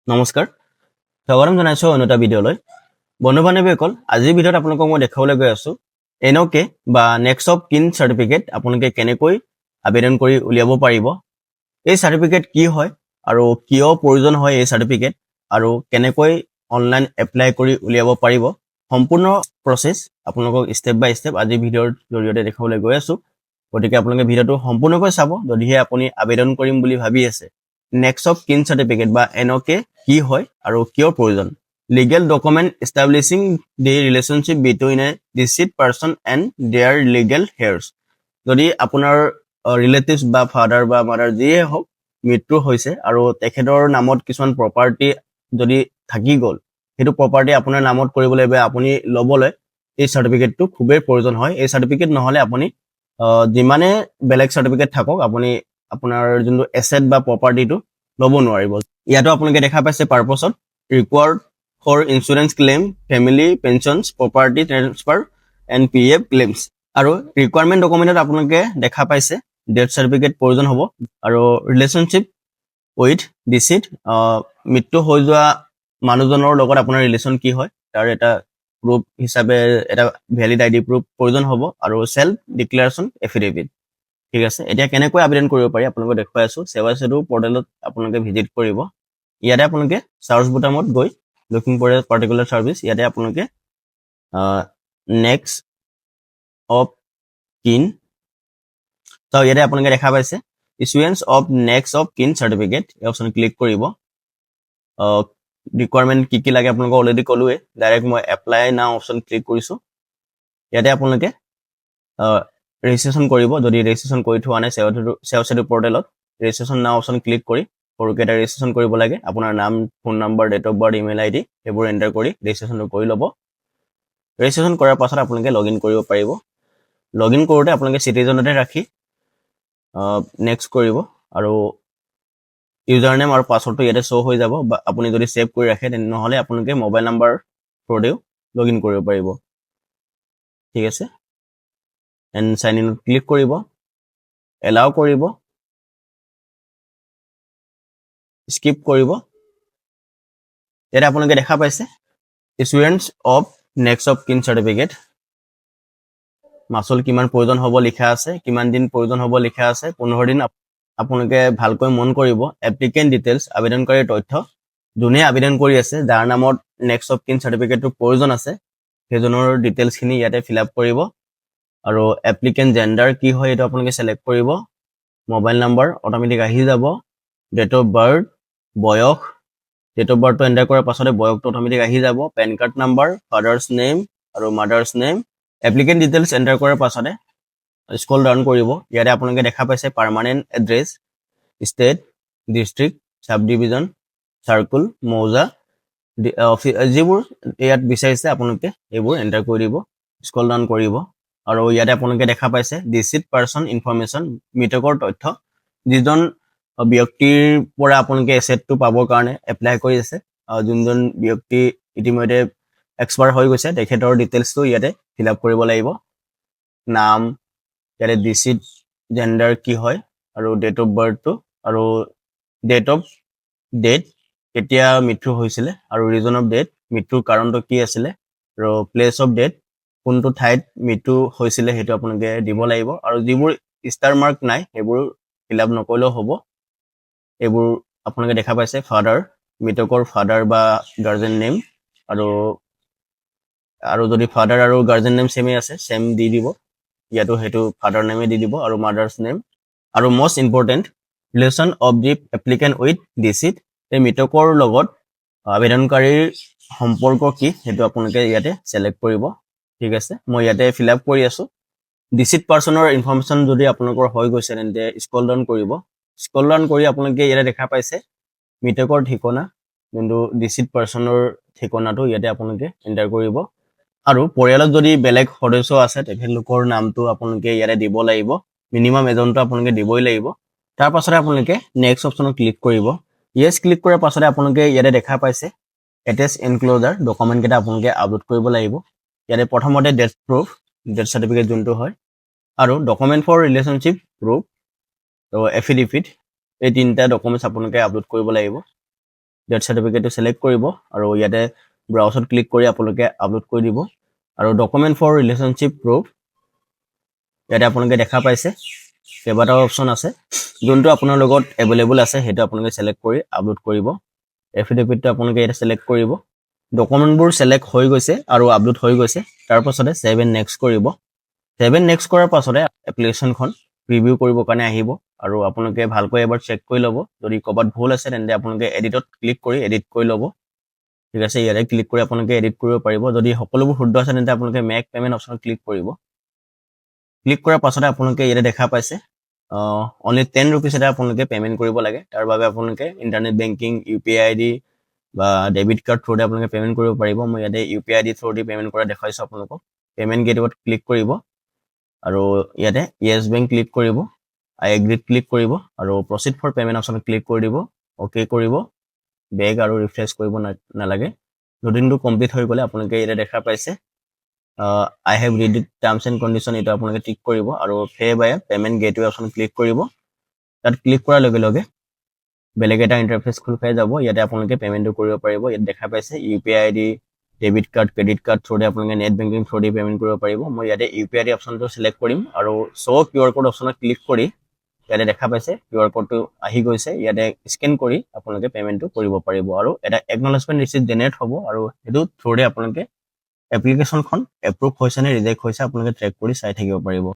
নমস্কাৰ স্বাগতম জনাইছো অন্য এটা ভিডিঅ'লৈ বন্ধু বান্ধৱীসকল আজিৰ ভিডিঅ'ত আপোনালোকক মই দেখাবলৈ গৈ আছো এনঅকে বা নেক্সট অফ কিন চাৰ্টিফিকেট আপোনালোকে কেনেকৈ আবেদন কৰি উলিয়াব পাৰিব এই চাৰ্টিফিকেট কি হয় আৰু কিয় প্ৰয়োজন হয় এই চাৰ্টিফিকেট আৰু কেনেকৈ অনলাইন এপ্লাই কৰি উলিয়াব পাৰিব সম্পূৰ্ণ প্ৰচেছ আপোনালোকক ষ্টেপ বাই ষ্টেপ আজিৰ ভিডিঅ'ৰ জৰিয়তে দেখাবলৈ গৈ আছো গতিকে আপোনালোকে ভিডিঅ'টো সম্পূৰ্ণকৈ চাব যদিহে আপুনি আবেদন কৰিম বুলি ভাবি আছে নেক্সট অফ কিন চাৰ্টিফিকেট বা এনঅকে কি হয় আৰু কিয় প্ৰয়োজন legal document establishing the relationship between a deceased person and their legal heirs যদি আপোনাৰ ৰিলেটিভছ বা ফাদাৰ বা মাদাৰ যিয়ে হওক মৃত্যু হৈছে আৰু তেখেতৰ নামত কিছুমান প্ৰপাৰ্টি যদি থাকি গ'ল সেইটো প্ৰপাৰ্টি আপোনাৰ নামত কৰিবলৈ বা আপুনি ল'বলৈ এই চাৰ্টিফিকেটটো খুবেই প্ৰয়োজন হয় এই চাৰ্টিফিকেট নহ'লে আপুনি যিমানে বেলেগ চাৰ্টিফিকেট থাকক আপুনি আপোনাৰ যোনটো এছেট বা প্ৰপাৰ্টিটো ল'ব নোৱাৰিব ইয়াতো আপোনালোকে দেখা পাইছে পাৰপছত required for insurance claim family pensions property transfer and PF claims আৰু ৰিকুৱাৰমেণ্ট ডকুমেণ্টত আপোনালোকে দেখা পাইছে ডেথ চাৰ্টিফিকেট প্ৰয়োজন হ'ব আৰু ৰিলেশ্যনশ্বিপ উইথ ডিচিড মৃত্যু হৈ যোৱা মানুহজনৰ লগত আপোনাৰ ৰিলেশ্যন কি হয় তাৰ এটা প্ৰুফ হিচাপে এটা ভেলিড ID প্ৰুফ প্ৰয়োজন হ'ব আৰু সেল্ফ ডিক্লাৰেশ্যন এফিডেভিট ঠিক আছে এতিয়া কেনেকৈ আবেদন কৰিব পাৰি আপোনালোকক দেখুৱাই আছো সেৱা সেতু পৰ্টেলত আপোনালোকে ভিজিট কৰিব ইয়াতে আপোনালোকে সাৰ্চ বুটামত গৈ looking for a particular service ইয়াতে আপোনালোকে নেক্সট অফ কিন তো ইয়াতে আপোনালোকে দেখা পাইছে ইছুৱেন্স অফ নেক্সট অফ কিন চাৰ্টিফিকেট এই অপশ্যন ক্লিক কৰিব ৰিকুৱাৰমেণ্ট কি লাগে আপোনালোকক অলৰেডি ক'লোৱে ডাইৰেক্ট মই এপ্লাই নাও অপশ্যন ক্লিক কৰিছো ইয়াতে আপোনালোকে ৰেজিষ্ট্ৰেশ্যন কৰিব যদি ৰেজিষ্ট্ৰেশ্যন কৰি থোৱা নাই সেৱা সেতু পৰ্টেলত ৰেজিষ্ট্ৰেশ্যন নাও অপশ্যন ক্লিক কৰি সৰুকৈ এটা ৰেজিষ্ট্ৰেশ্যন কৰিব লাগে আপোনাৰ নাম phone number date of birth email ID এইবোৰ এণ্টাৰ কৰি ৰেজিষ্ট্ৰেশ্যনটো কৰি ল'ব ৰেজিষ্ট্ৰেশ্যন কৰাৰ পাছত আপোনালোকে লগইন কৰিব পাৰিব লগইন কৰোঁতে আপোনালোকে চিটিজেনতে ৰাখি নেক্সট কৰিব আৰু ইউজাৰ নেম আৰু পাছৱৰ্ডটো ইয়াতে শ্ব' হৈ যাব বা আপুনি যদি ছেভ কৰি ৰাখে নহ'লে আপোনালোকে মোবাইল নাম্বাৰ থ্ৰুদিও লগইন কৰিব পাৰিব ঠিক আছে এণ্ড চাইন ইনত ক্লিক কৰিব এলাও কৰিব স্কিপ কৰিব ইয়াতে আপোনালোকে দেখা পাইছে ইছুৱেন্স অফ নেক্সট অফ কিন চাৰ্টিফিকেট মাচুল কিমান প্ৰয়োজন হ'ব লিখা আছে কিমান দিন প্ৰয়োজন হ'ব লিখা আছে 15 দিন আপোনালোকে ভালকৈ মন কৰিব এপ্লিকেণ্ট ডিটেইলছ আবেদনকাৰীৰ তথ্য যোনে আবেদন কৰি আছে যাৰ নামত নেক্সট অফ কিন চাৰ্টিফিকেটৰ প্ৰয়োজন আছে সেইজনৰ ডিটেইলছখিনি ইয়াতে ফিল আপ কৰিব আৰু এপ্লিকেণ্ট জেণ্ডাৰ কি হয় এইটো আপোনালোকে সিলেক্ট কৰিব মোবাইল নাম্বাৰ অটোমেটিক আহি যাব ডেট অফ বাৰ্থ বয়স ডেট অফ বাৰ্থটো এণ্টাৰ কৰাৰ পাছতে বয়সটো অটোমেটিক আহি যাব PAN card number father's name আৰু mother's name applicant details enter কৰাৰ পাছতে স্ক্ৰল ডাউন কৰিব ইয়াতে আপোনালোকে দেখা পাইছে permanent address state district sub division circle মৌজা যিবোৰ ইয়াত বিচাৰিছে আপোনালোকে এইবোৰ এণ্টাৰ কৰি দিব স্ক্ৰল ডাউন কৰিব আৰু ইয়াতে আপোনালোকে দেখা পাইছে ডিচিড পাৰ্চন ইনফৰমেশ্যন মৃতকৰ তথ্য যিজন ব্যক্তিৰ পৰা আপোনালোকে এছেটটো পাবৰ কাৰণে এপ্লাই কৰি আছে যোনজন ব্যক্তি ইতিমধ্যে এক্সপায়াৰ হৈ গৈছে তেখেতৰ ডিটেইলছটো ইয়াতে ফিল আপ কৰিব লাগিব নাম ইয়াতে ডিচিড জেণ্ডাৰ কি হয় আৰু ডেট অফ বাৰ্থটো আৰু ডেট কেতিয়া মৃত্যু হৈছিলে আৰু ৰিজন অফ ডেথ মৃত্যুৰ কাৰণটো কি আছিলে আৰু প্লেচ অফ ডেথ কোনটো ঠাইত মৃত্যু হৈছিলে সেইটো আপোনালোকে দিব লাগিব আৰু যিবোৰ ষ্টাৰ মাৰ্ক নাই সেইবোৰ ফিল আপ নকৰিলেও হ'ব এইবোৰ আপোনালোকে দেখা পাইছে ফাদাৰ মৃতকৰ ফাদাৰ বা গাৰ্জেন নেম আৰু যদি ফাদাৰ আৰু গাৰ্জেন নেম ছেমেই আছে ছেম দি দিব ইয়াতো সেইটো ফাদাৰ নেমে দি দিব আৰু মাদাৰ্ছ নেম আৰু most important relation of the applicant with deceased এই মৃতকৰ লগত আবেদনকাৰীৰ সম্পৰ্ক কি সেইটো আপোনালোকে ইয়াতে ছিলেক্ট কৰিব ঠিক আছে মই ইয়াতে ফিল আপ কৰি আছোঁ ডিচিড পাৰ্চনৰ ইনফৰমেশ্যন যদি আপোনালোকৰ হৈ গৈছে তেন্তে স্ক্ৰল ডাউন কৰিব স্ক্ৰল ডাউন কৰি আপোনালোকে ইয়াতে দেখা পাইছে মৃতকৰ ঠিকনা যোনটো ডিচিড পাৰ্চনৰ ঠিকনাটো ইয়াতে আপোনালোকে এণ্টাৰ কৰিব আৰু পৰিয়ালত যদি বেলেগ সদস্য আছে তেখেতলোকৰ নামটো আপোনালোকে ইয়াতে দিব লাগিব মিনিমাম এজনটো আপোনালোকে দিবই লাগিব তাৰ পাছতে আপোনালোকে নেক্সট অপশ্যনত ক্লিক কৰিব ইয়েছ ক্লিক কৰাৰ পাছতে আপোনালোকে ইয়াতে দেখা পাইছে এটেচ এনক্ল'জাৰ ডকুমেণ্টকেইটা আপোনালোকে আপলোড কৰিব লাগিব ইয়াতে প্ৰথমতে ডেথ চাৰ্টিফিকেট যোনটো হয় আৰু ডকুমেণ্ট ফৰ ৰিলেশ্যনশ্বিপ প্ৰুফ তো এফিডেভিট এই তিনিটা ডকুমেণ্টছ আপোনালোকে আপলোড কৰিব লাগিব ডেথ চাৰ্টিফিকেটটো চিলেক্ট কৰিব আৰু ইয়াতে ব্ৰাউজত ক্লিক কৰি আপোনালোকে আপলোড কৰি দিব আৰু ডকুমেণ্ট ফৰ ৰিলেশ্যনশ্বিপ প্ৰুফ ইয়াতে আপোনালোকে দেখা পাইছে কেইবাটাও অপশ্যন আছে যোনটো আপোনাৰ লগত এভেইলেবল আছে সেইটো আপোনালোকে চিলেক্ট কৰি আপলোড কৰিব এফিডেভিটটো আপোনালোকে ইয়াতে চিলেক্ট কৰিব ডকুমেণ্টবোৰ চিলেক্ট হৈ গৈছে আৰু আপলোড হৈ গৈছে তাৰ পাছতে ছেভ এণ্ড নেক্সট কৰিব ছেভ এণ্ড নেক্সট কৰাৰ পাছতে এপ্লিকেশ্যনখন প্ৰিভিউ কৰিবৰ কাৰণে আহিব আৰু আপোনালোকে ভালকৈ এবাৰ চেক কৰি ল'ব যদি ক'ৰবাত ভুল আছে তেন্তে আপোনালোকে এডিটত ক্লিক কৰি এডিট কৰি ল'ব ঠিক আছে ইয়াতে ক্লিক কৰি আপোনালোকে এডিট কৰিব পাৰিব যদি সকলোবোৰ শুদ্ধ আছে তেন্তে আপোনালোকে মেক পে'মেণ্ট অপশ্যনত ক্লিক কৰিব ক্লিক কৰাৰ পাছতে আপোনালোকে ইয়াতে দেখা পাইছে অনলি 10 rupees এটা আপোনালোকে পে'মেণ্ট কৰিব লাগে তাৰ বাবে আপোনালোকে ইণ্টাৰনেট বেংকিং UPI ID বা ডেবিট কাৰ্ড থ্ৰুৰে আপোনালোকে পে'মেণ্ট কৰিব পাৰিব মই ইয়াতে UPI ID থ্ৰুদি পে'মেণ্ট কৰা দেখাইছোঁ আপোনালোকক পে'মেণ্ট গেটৱেত ক্লিক কৰিব আৰু ইয়াতে য়েছ বেংক ক্লিক কৰিব আই এগ্ৰিত ক্লিক কৰিব আৰু প্ৰচিড ফৰ পে'মেণ্ট অপশ্যনত ক্লিক কৰি দিব অ'কে কৰিব বেগ আৰু ৰিফ্ৰেছ কৰিব নালাগে ৰুটিনটো কমপ্লিট হৈ গ'লে আপোনালোকে ইয়াতে দেখা পাইছে I have read terms and condition এইটো আপোনালোকে টিক কৰিব আৰু pay by payment gateway option click কৰিব তাত ক্লিক কৰাৰ লগে লগে বেলেগ এটা ইণ্টাৰফেচ খোল খাই যাব ইয়াতে আপোনালোকে পে'মেণ্টটো কৰিব পাৰিব ইয়াত দেখা পাইছে UPI ID debit card credit card থ্ৰুৰে আপোনালোকে নেট বেংকিং থ্ৰুদি পে'মেণ্ট কৰিব পাৰিব মই ইয়াতে UPI ID অপশ্যনটো চিলেক্ট কৰিম আৰু শ্ব' QR কোড অপশ্যনত ক্লিক কৰি ইয়াতে দেখা পাইছে QR কোডটো আহি গৈছে ইয়াতে স্কেন কৰি আপোনালোকে পে'মেণ্টটো কৰিব পাৰিব আৰু এটা একনলেজমেণ্ট ৰিচিপ্ট জেনেৰেট হ'ব আৰু সেইটো থ্ৰুৰে আপোনালোকে এপ্লিকেশ্যনখন এপ্ৰুভ হৈছে নে ৰিজেক্ট হৈছে আপোনালোকে ট্ৰেক কৰি চাই থাকিব পাৰিব